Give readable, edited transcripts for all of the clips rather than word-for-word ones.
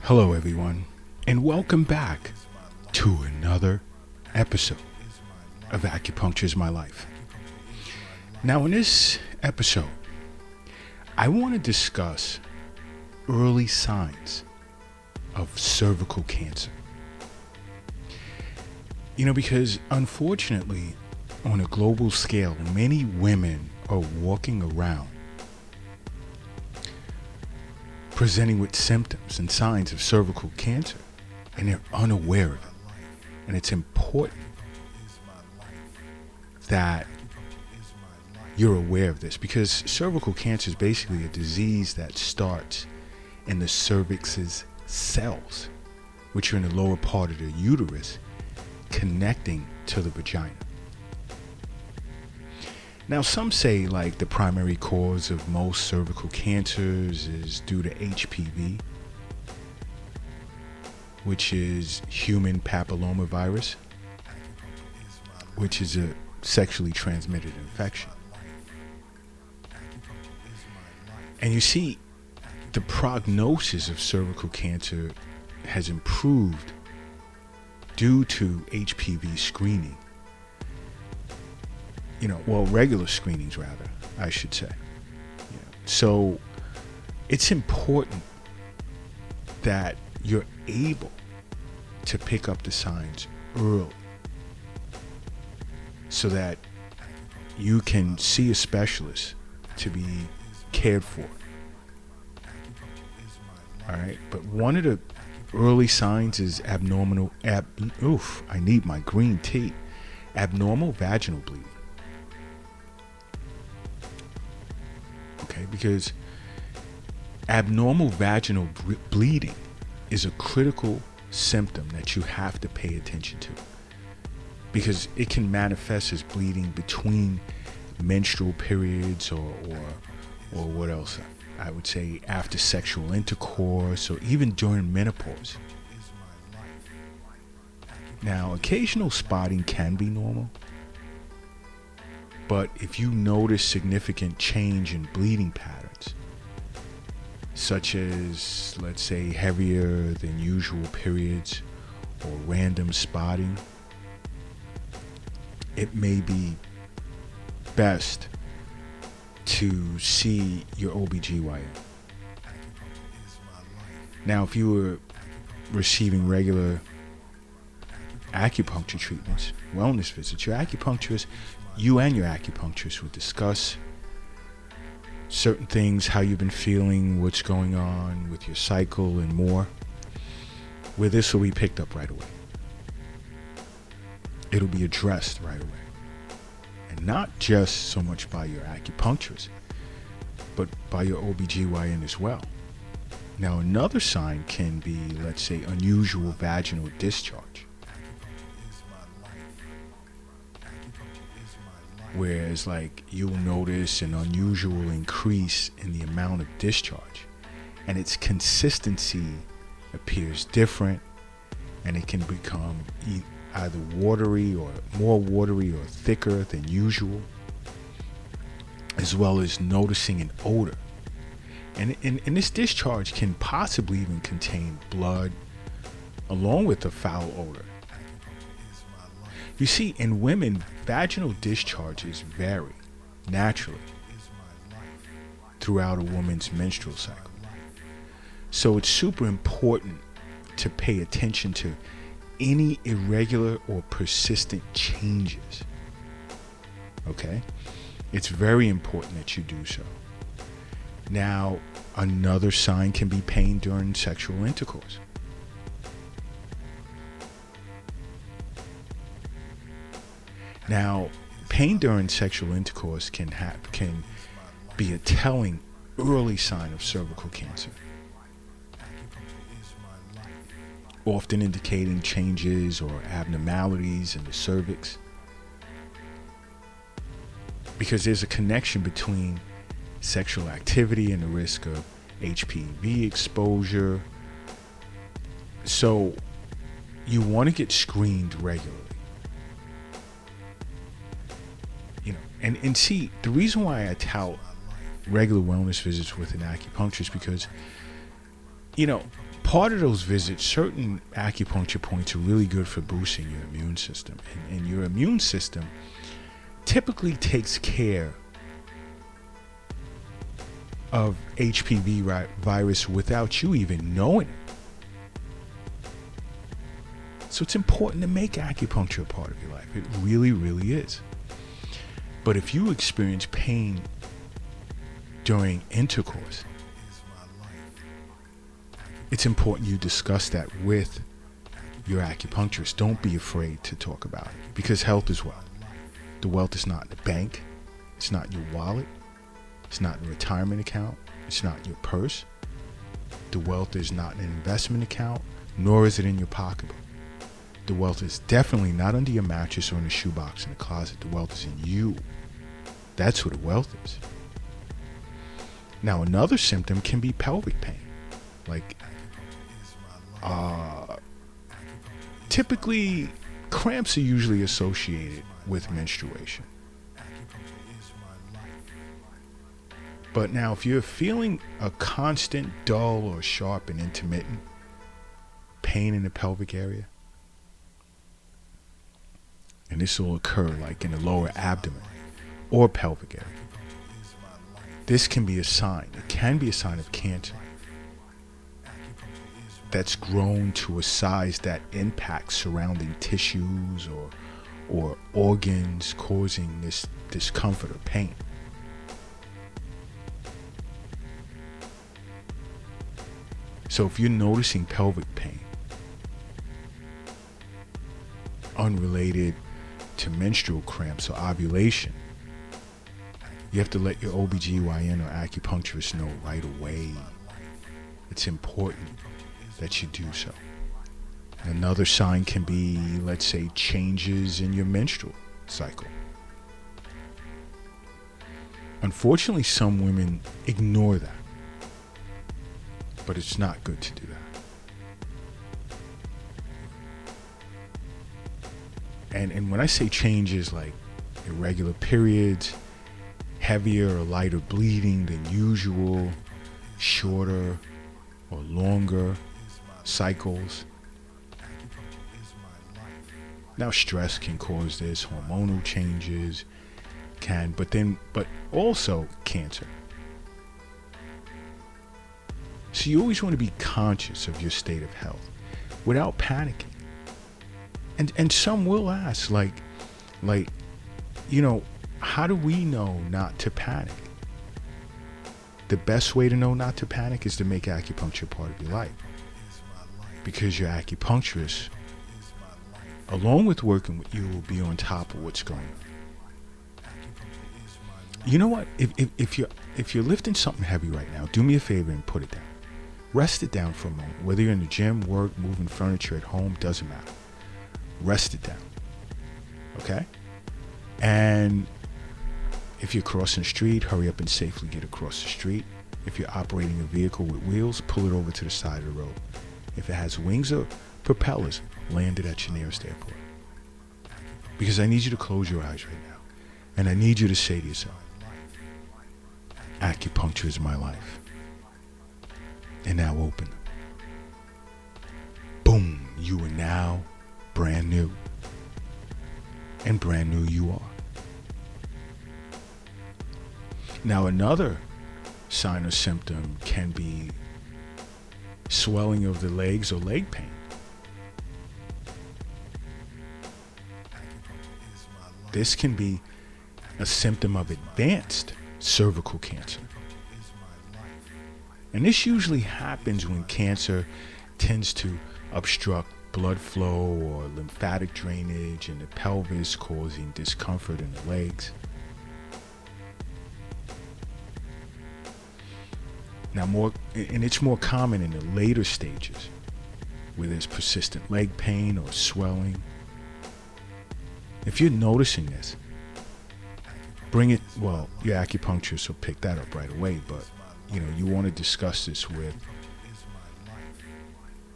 Hello, everyone, and welcome back to another episode of Acupuncture is My Life. Now, in this episode, I want to discuss early signs of cervical cancer. Because unfortunately, on a global scale, many women are walking around presenting with symptoms and signs of cervical cancer, and they're unaware of it. And it's important that you're aware of this, because cervical cancer is basically a disease that starts in the cervix's cells, which are in the lower part of the uterus, connecting to the vagina. Now, some say the primary cause of most cervical cancers is due to HPV, which is human papillomavirus, which is a sexually transmitted infection. And you see, the prognosis of cervical cancer has improved due to HPV screening. Regular screenings, rather, I should say. So it's important that you're able to pick up the signs early so that you can see a specialist to be cared for. All right, but one of the early signs is I need my green tea. Abnormal vaginal bleeding. Okay, because abnormal vaginal bleeding is a critical symptom that you have to pay attention to, because it can manifest as bleeding between menstrual periods or what else I would say, after sexual intercourse, or even during menopause. Now, occasional spotting can be normal, but if you notice significant change in bleeding patterns, such as, let's say, heavier than usual periods or random spotting, it may be best to see your OBGYN. Now, if you were receiving regular acupuncture treatments, wellness visits, you and your acupuncturist would discuss certain things, how you've been feeling, what's going on with your cycle, and more, where this will be picked up right away. It'll be addressed right away. And not just so much by your acupuncturist, but by your OBGYN as well. Now, another sign can be, let's say, unusual vaginal discharge. Whereas, you'll notice an unusual increase in the amount of discharge, and its consistency appears different, and it can become either watery or more watery or thicker than usual, as well as noticing an odor. And this discharge can possibly even contain blood, along with a foul odor. You see, in women, vaginal discharges vary naturally throughout a woman's menstrual cycle. So it's super important to pay attention to any irregular or persistent changes. Okay? It's very important that you do so. Now, another sign can be pain during sexual intercourse. Now, pain during sexual intercourse can be a telling early sign of cervical cancer, often indicating changes or abnormalities in the cervix, because there's a connection between sexual activity and the risk of HPV exposure. So you want to get screened regularly. And see, the reason why I tout regular wellness visits with an acupuncturist, because part of those visits, certain acupuncture points are really good for boosting your immune system. And your immune system typically takes care of HPV virus without you even knowing it. So it's important to make acupuncture a part of your life. It really, really is. But if you experience pain during intercourse, it's important you discuss that with your acupuncturist. Don't be afraid to talk about it, because health is wealth. The wealth is not in the bank. It's not your wallet. It's not in a retirement account. It's not your purse. The wealth is not in an investment account, nor is it in your pocketbook. The wealth is definitely not under your mattress or in a shoebox in the closet. The wealth is in you. That's where the wealth is. Now, another symptom can be pelvic pain. Like, typically, cramps are usually associated with menstruation. But now, if you're feeling a constant, dull, or sharp and intermittent pain in the pelvic area, and this will occur like in the lower abdomen or pelvic area, this can be a sign. It can be a sign of cancer that's grown to a size that impacts surrounding tissues or organs, causing this discomfort or pain. So if you're noticing pelvic pain unrelated to menstrual cramps or ovulation, you have to let your OBGYN or acupuncturist know right away. It's important that you do so. Another sign can be, let's say, changes in your menstrual cycle. Unfortunately, some women ignore that, but it's not good to do that. And when I say changes, like irregular periods, heavier or lighter bleeding than usual, shorter or longer cycles. Now, stress can cause this, hormonal changes but also cancer. So you always want to be conscious of your state of health without panicking. And some will ask, like, how do we know not to panic? The best way to know not to panic is to make acupuncture part of your life. Because your acupuncturist, along with working with you, will be on top of what's going on. You know what? If you're lifting something heavy right now, do me a favor and put it down. Rest it down for a moment. Whether you're in the gym, work, moving furniture at home, doesn't matter. Rest it down. Okay? And if you're crossing the street, hurry up and safely get across the street. If you're operating a vehicle with wheels, pull it over to the side of the road. If it has wings or propellers, land it at your nearest airport. Because I need you to close your eyes right now. And I need you to say to yourself, acupuncture is my life. And now open. Boom, you are now brand new. And brand new you are. Now, another sign or symptom can be swelling of the legs or leg pain. This can be a symptom of advanced cervical cancer. And this usually happens when cancer tends to obstruct blood flow or lymphatic drainage in the pelvis, causing discomfort in the legs. Now, it's more common in the later stages where there's persistent leg pain or swelling. If you're noticing this, your acupuncturist will pick that up right away, but you want to discuss this with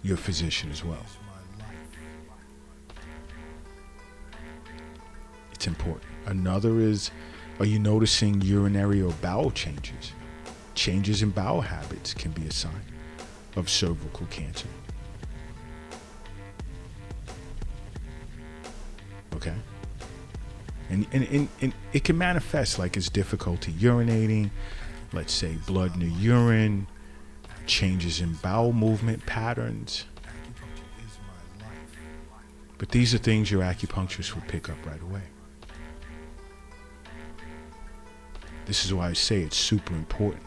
your physician as well. It's important. Another is, are you noticing urinary or bowel changes? Changes in bowel habits can be a sign. of cervical cancer. Okay? And it can manifest like it's difficulty urinating, let's say blood in the urine, changes in bowel movement patterns. But these are things your acupuncturist would pick up right away. This is why I say it's super important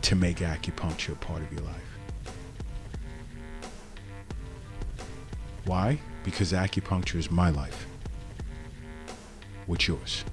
to make acupuncture a part of your life. Why? Because acupuncture is my life. What's yours?